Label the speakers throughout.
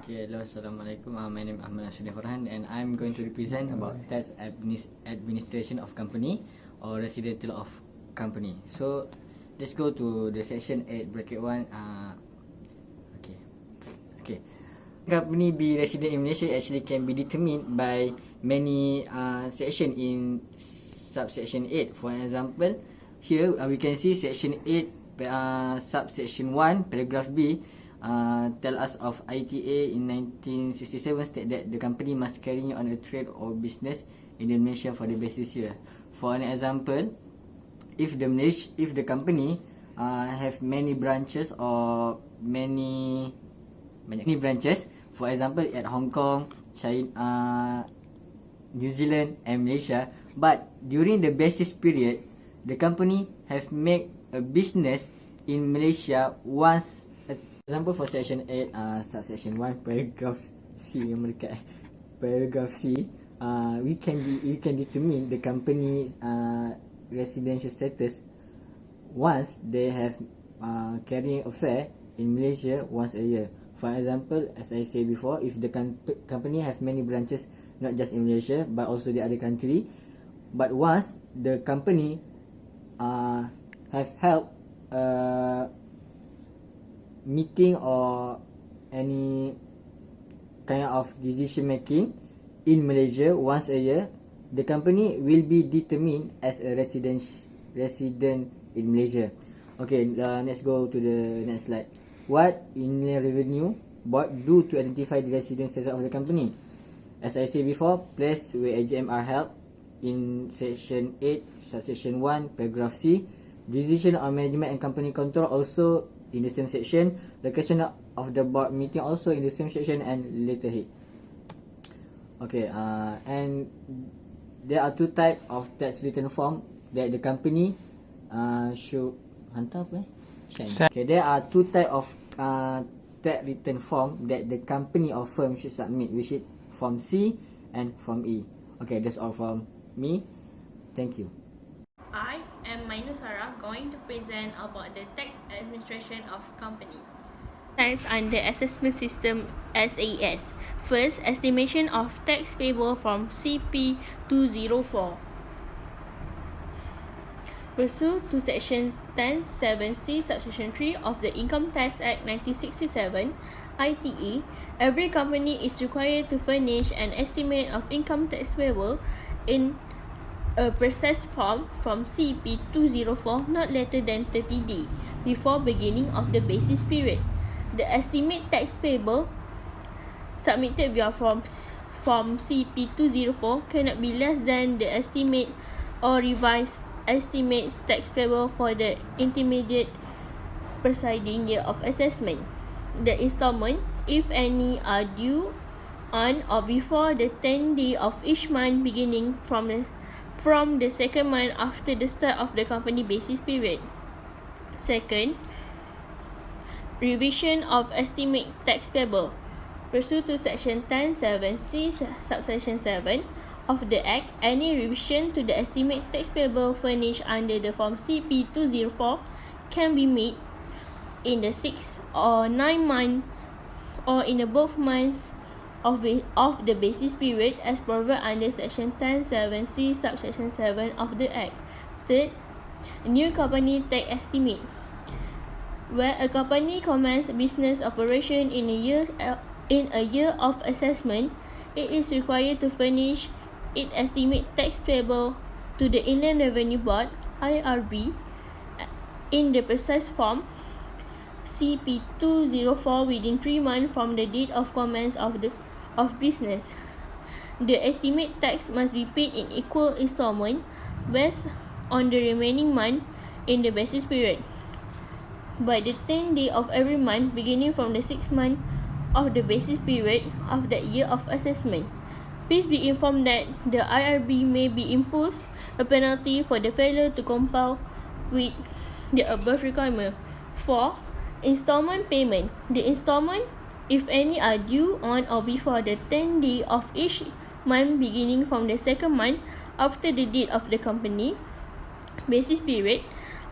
Speaker 1: Okay, hello, Assalamualaikum. My name is Ahmad and I'm going to represent about tax administration of company or residential of company. So, let's go to the section 8 bracket 1. Okay. Company be resident in Malaysia actually can be determined by many section in subsection 8. For example, here we can see section 8 subsection 1 paragraph B tell us of ITA in 1967 state that the company must carry on a trade or business in Malaysia for the basis year. For an example, if the company have many branches or many branches, for example at Hong Kong, China, New Zealand and Malaysia, but during the basis period the company have made a business in Malaysia once. Example for section 8 subsection 1 paragraph C paragraph C, we can determine the company's residential status once they have carrying affair in Malaysia once a year. For example, as I said before, if the company have many branches not just in Malaysia but also the other country, but once the company have held meeting or any kind of decision making in Malaysia once a year, the company will be determined as a resident in Malaysia. Okay, let's go to the next slide. What Inland Revenue Board do to identify the resident status of the company? As I said before, place where AGM are held in section 8 subsection 1 paragraph C. Decision on management and company control also in the same section. Location of the board meeting also in the same section and letterhead. Okay, and there are two type of tax return form that the company should hantar apa? Okay, there are two type of tax return form that the company or firm should submit, which is form C and form E. Okay, that's all from me. Thank you.
Speaker 2: I am Mai Nur Sarah going to present about the tax administration of company. Tax under assessment system SAS. First, estimation of tax payable from CP 204. Pursuant to section 10(7)(c) subsection 3 of the Income Tax Act 1967 (ITE), every company is required to furnish an estimate of income tax payable in a processed form from CP 204 not later than 30 days before beginning of the basis period. The estimate tax payable submitted via form CP 204 cannot be less than the estimate or revised estimates tax payable for the intermediate preceding year of assessment. The installment, if any, are due on or before the 10th day of each month beginning from the second month after the start of the company basis period. Second, revision of estimate tax payable. Pursuant to section 10(7)(c) subsection 7 of the Act, any revision to the estimate tax payable furnished under the form CP 204 can be made in the 6 or 9 month or in the both months of the basis period as provided under section 10(7)(c) subsection 7 of the Act. Third, new company tax estimate. Where a company commences business operation in a year of assessment, it is required to furnish its estimate tax payable to the Inland Revenue Board (IRB) in the precise form CP 204 within 3 months from the date of commence of business. The estimate tax must be paid in equal installment based on the remaining month in the basis period by the 10th day of every month beginning from the 6th month of the basis period of that year of assessment. Please be informed that the IRB may be imposed a penalty for the failure to comply with the above requirement. 4. Installment payment. The installment, if any, are due on or before the 10th day of each month beginning from the second month after the date of the company basis period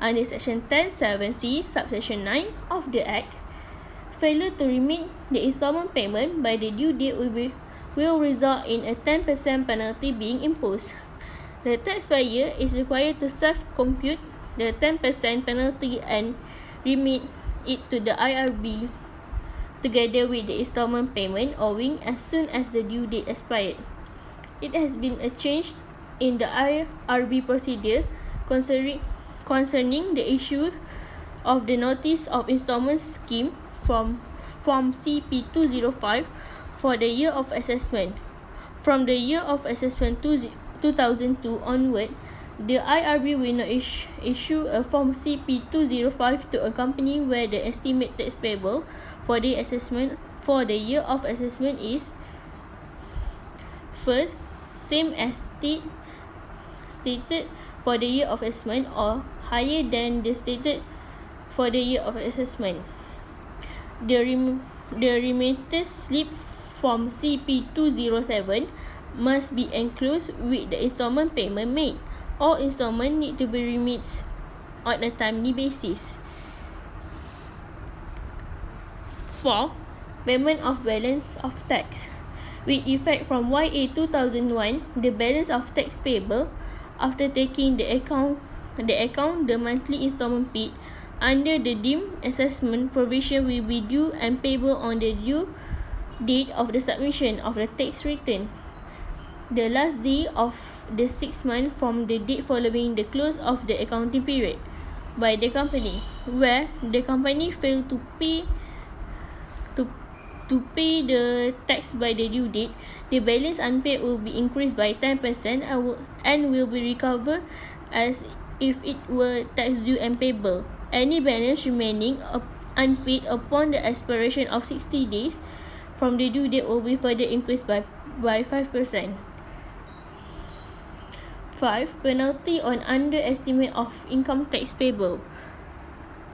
Speaker 2: under section 10(7)(c) subsection 9 of the Act. failure to remit the installment payment by the due date will result in a 10% penalty being imposed. The taxpayer is required to self-compute the 10% penalty and remit it to the IRB together with the installment payment owing as soon as the due date expired. It has been a change in the IRB procedure concerning the issue of the Notice of Installment Scheme from Form CP205 for the year of assessment. From the year of assessment 2002 onward, the IRB will not issue a Form CP205 to a company where the estimate tax payable for the assessment for the year of assessment is first, same as stated for the year of assessment or higher than the stated for the year of assessment. The remittance slip from CP207 must be enclosed with the installment payment made. All installments need to be remitted on a timely basis. 4. Payment of balance of tax. With effect from YA 2001, the balance of tax payable after taking the account the monthly installment paid under the deemed assessment provision will be due and payable on the due date of the submission of the tax return, the last day of the 6 months from the date following the close of the accounting period by the company. Where the company failed to pay the tax by the due date, the balance unpaid will be increased by 10% and will be recovered as if it were tax due and payable. Any balance remaining unpaid upon the expiration of 60 days from the due date will be further increased by 5%. 5. Penalty on underestimate of income tax payable.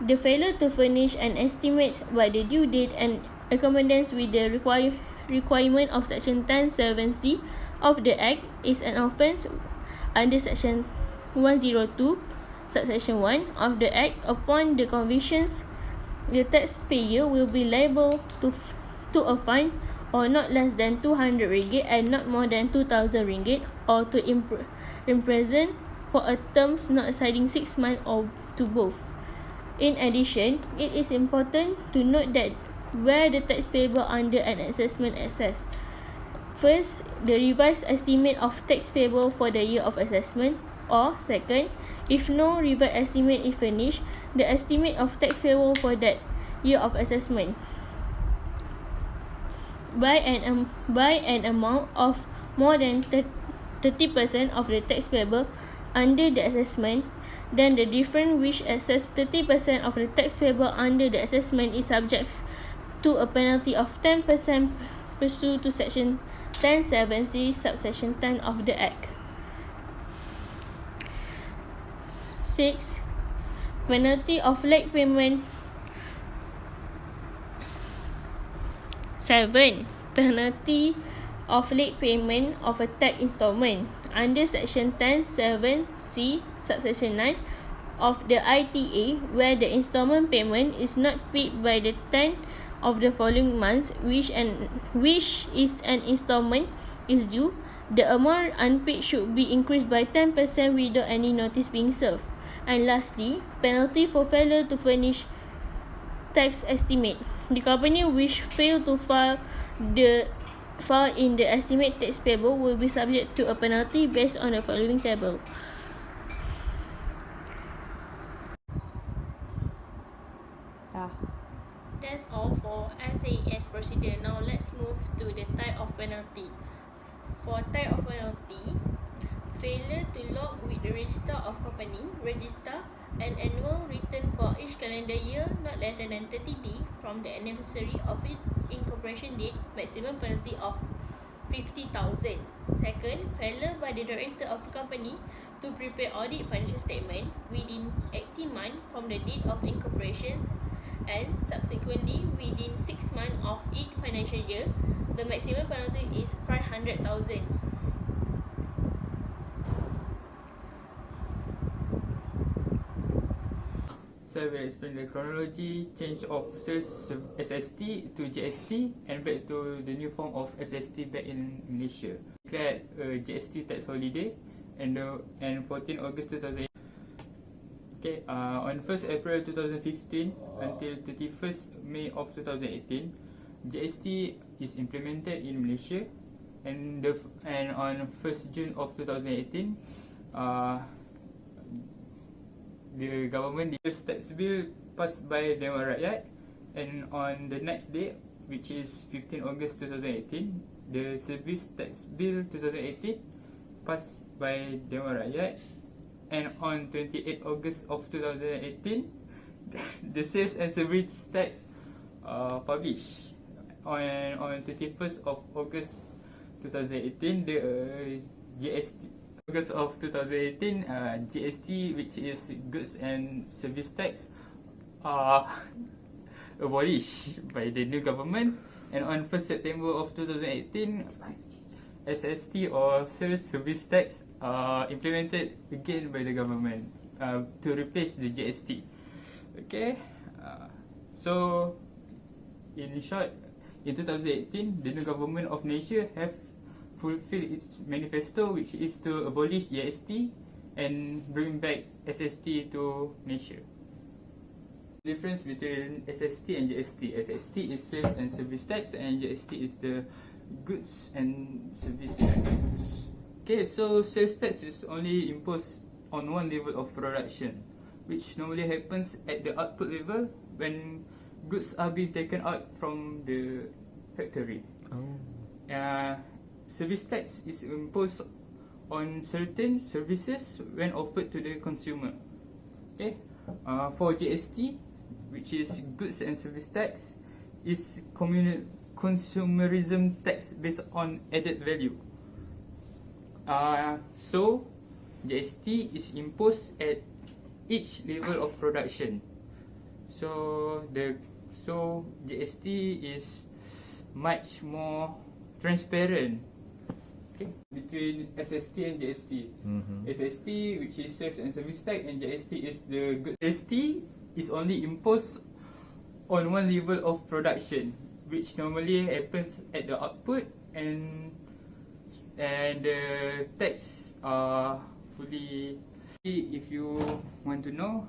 Speaker 2: The failure to furnish an estimate by the due date and accordance with the requirement of Section 10(7)(c) of the Act is an offence under Section 102, Subsection 1 of the Act. Upon the convictions, the taxpayer will be liable to a fine or not less than 200 ringgit and not more than 2,000 ringgit, or to imprison for a term not exceeding 6 months or to both. In addition, it is important to note that where the tax payable under an assessment assessed. First, the revised estimate of tax payable for the year of assessment, or second, if no revised estimate is furnished, the estimate of tax payable for that year of assessment by an amount of more than 30% of the tax payable under the assessment, then the difference which excess 30% of the tax payable under the assessment is subject to a penalty of 10% pursuant to Section 10(7)(c) subsection 10 of the Act. 6. Penalty of late payment. 7. Penalty of late payment of a tax installment under Section 10(7)(c) subsection 9 of the ITA, where the installment payment is not paid by the 10th of the following months, which is an installment is due, the amount unpaid should be increased by 10% without any notice being served. And lastly, penalty for failure to furnish tax estimate. The company which failed to file in the estimate tax payable will be subject to a penalty based on the following table. That's all for SAES procedure. Now let's move to the type of penalty. For type of penalty, failure to log with the register of company, register an annual return for each calendar year not later than 30 days from the anniversary of its incorporation date, maximum penalty of 50,000. Second, failure by the director of the company to prepare audit financial statement within 18 months from the date of incorporation and subsequently within 6 months of each financial year, the maximum penalty is 500,000.
Speaker 3: So I will explain the chronology change of sales SST to GST and back to the new form of SST back in Malaysia. Declared GST tax holiday and 14 August 2008. Okay, on 1st April 2015 until 31st May of 2018, GST is implemented in Malaysia, and on 1st June of 2018, the government declares tax bill passed by Dewan Rakyat, and on the next day, which is 15 August 2018, the service tax bill 2018 passed by Dewan Rakyat, and on 28 August of 2018, the sales and service tax published. On 31st of August 2018, the GST August of 2018, GST, which is goods and service tax, abolished by the new government, and on 1st September of 2018, SST or sales service tax implemented again by the government to replace the GST. Okay, so in short, in 2018, the new government of Malaysia have fulfill its manifesto, which is to abolish GST and bring back SST to Malaysia. Difference between SST and GST. SST is sales and service tax, and GST is the goods and service tax. Okay, so sales tax is only imposed on one level of production, which normally happens at the output level when goods are being taken out from the factory. Service tax is imposed on certain services when offered to the consumer. Okay, for GST, which is goods and service tax, is consumerism tax based on added value. So GST is imposed at each level of production. So GST is much more transparent. Okay, between SST and GST. SST, which is sales and service tax, and GST is the goods. SST is only imposed on one level of production, which normally happens at the output, and the tax are fully. If you want to know,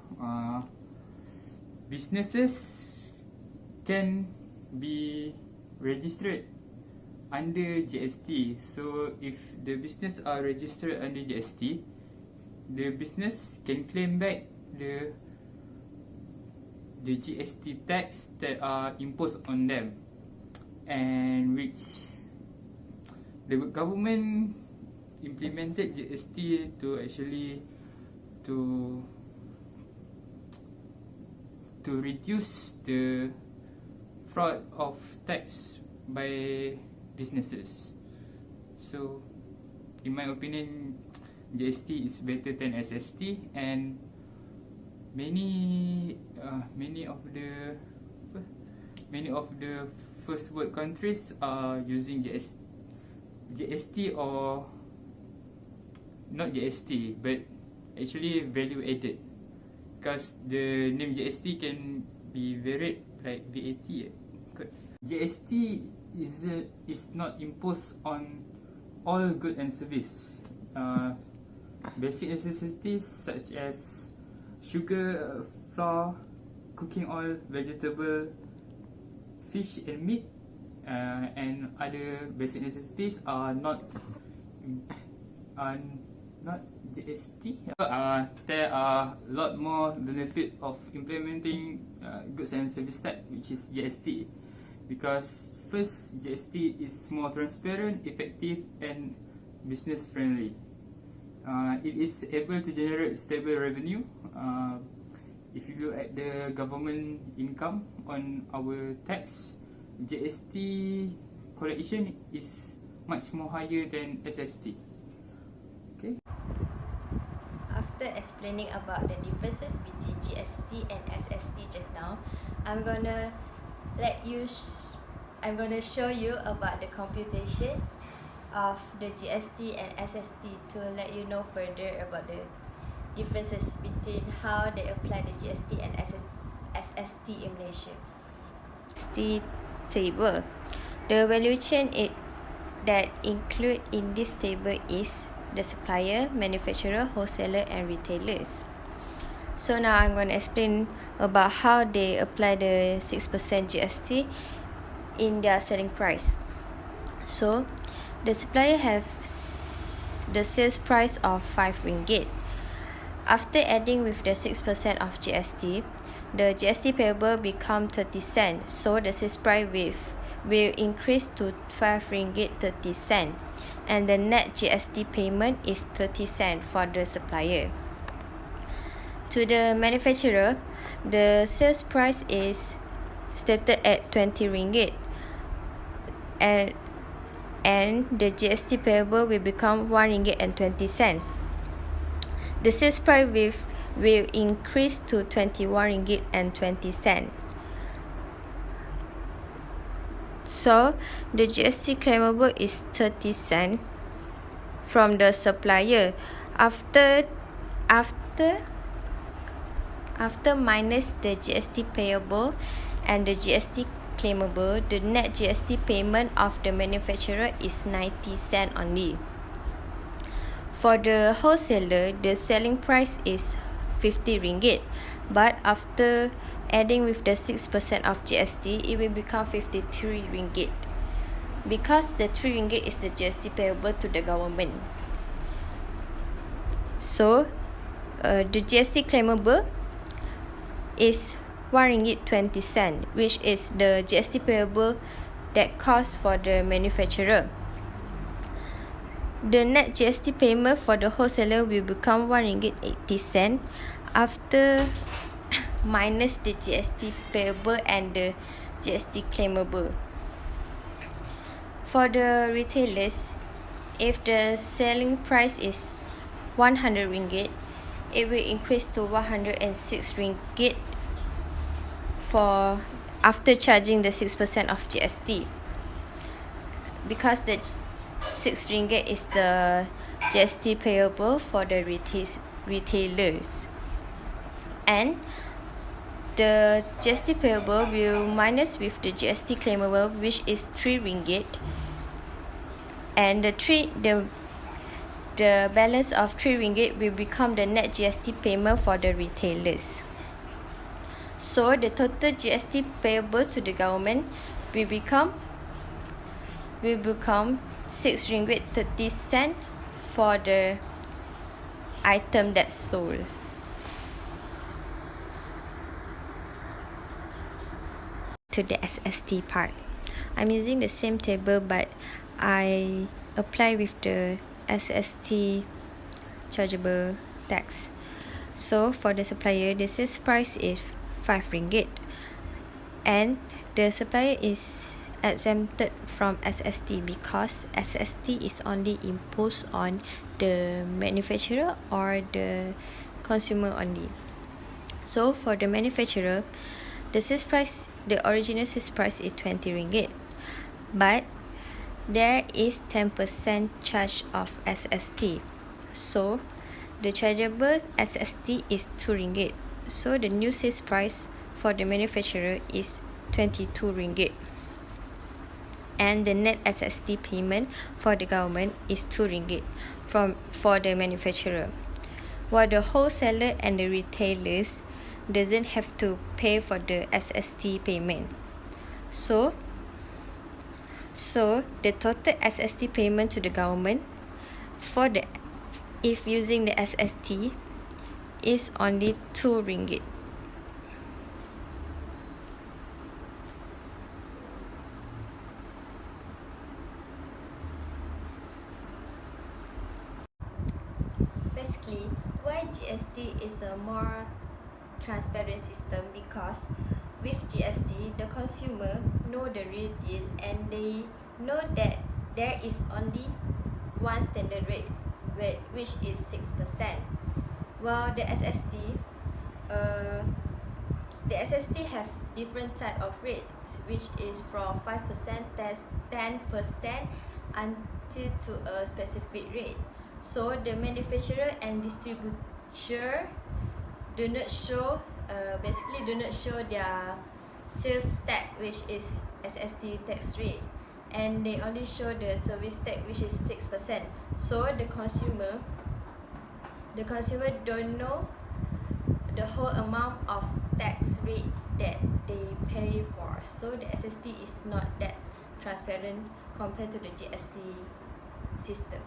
Speaker 3: businesses can be registered under GST. So if the business are registered under GST, the business can claim back the GST tax that are imposed on them, and which the government implemented GST to actually to reduce the fraud of tax by businesses. So in my opinion, GST is better than SST, and many of the first world countries are using GST or not GST, but actually value added, because the name GST can be varied like VAT. GST is not imposed on all goods and service. Basic necessities such as sugar, flour, cooking oil, vegetable, fish and meat, and other basic necessities are not GST. There are a lot more benefit of implementing goods and service tax, which is GST, because first, GST is more transparent, effective, and business friendly. It is able to generate stable revenue. If you look at the government income on our tax, GST collection is much more higher than SST. Okay.
Speaker 4: After explaining about the differences between GST and SST just now, I'm gonna show you about the computation of the GST and SST to let you know further about the differences between how they apply the GST and SST in Malaysia.
Speaker 5: GST table. The valuation that include in this table is the supplier, manufacturer, wholesaler and retailers. So now I'm going to explain about how they apply the 6% GST in their selling price. So the supplier have the sales price of 5 ringgit. After adding with the 6% of GST, the GST payable become 30 cents. So the sales price will increase to 5 ringgit 30 cents, and the net GST payment is 30 cents for the supplier. To the manufacturer, the sales price is stated at 20 ringgit, and the GST payable will become 1 ringgit and 20 cents. The sales price will increase to 21 ringgit and 20 cents. So the GST claimable is 30 cents from the supplier. After minus the GST payable and the GST claimable, the net GST payment of the manufacturer is 90 cents only. For the wholesaler, the selling price is 50 ringgit, but after adding with the 6% of GST, it will become 53 ringgit, because the 3 ringgit is the GST payable to the government. So the GST claimable is 1 ringgit 20 cents, which is the GST payable that cost for the manufacturer. The net GST payment for the wholesaler will become 1 ringgit 80 cents after minus the GST payable and the GST claimable. For the retailers, if the selling price is 100 ringgit, it will increase to 106 ringgit for after charging the 6% of GST, because the 6 ringgit is the GST payable for the retailers, and the GST payable will minus with the GST claimable, which is 3 ringgit, and the balance of 3 ringgit will become the net GST payment for the retailers. So the total GST payable to the government will become 6 ringgit 30 cents for the item that's sold. To the SST part, I'm using the same table, but I apply with the SST chargeable tax. So for the supplier, the sales price is 5 ringgit, and the supplier is exempted from SST because SST is only imposed on the manufacturer or the consumer only. So for the manufacturer, the sales price, the original sales price is 20 ringgit, but there is 10% charge of SST. So the chargeable SST is 2 ringgit. So the new sales price for the manufacturer is 22 ringgit. And the net SST payment for the government is 2 ringgit for the manufacturer, while the wholesaler and the retailers doesn't have to pay for the SST payment. So the total SST payment to the government if using the SST is only 2 ringgit.
Speaker 4: Basically, why GST is a more transparent system, because with GST, the consumer know the real deal and they know that there is only one standard rate, which is 6%. While the SST have different type of rates, which is from 5%, 10% until to a specific rate. So the manufacturer and do not show their sales tax, which is SST tax rate, and they only show the service tax, which is 6%. So the consumer don't know the whole amount of tax rate that they pay for. So the SST is not that transparent compared to the GST system.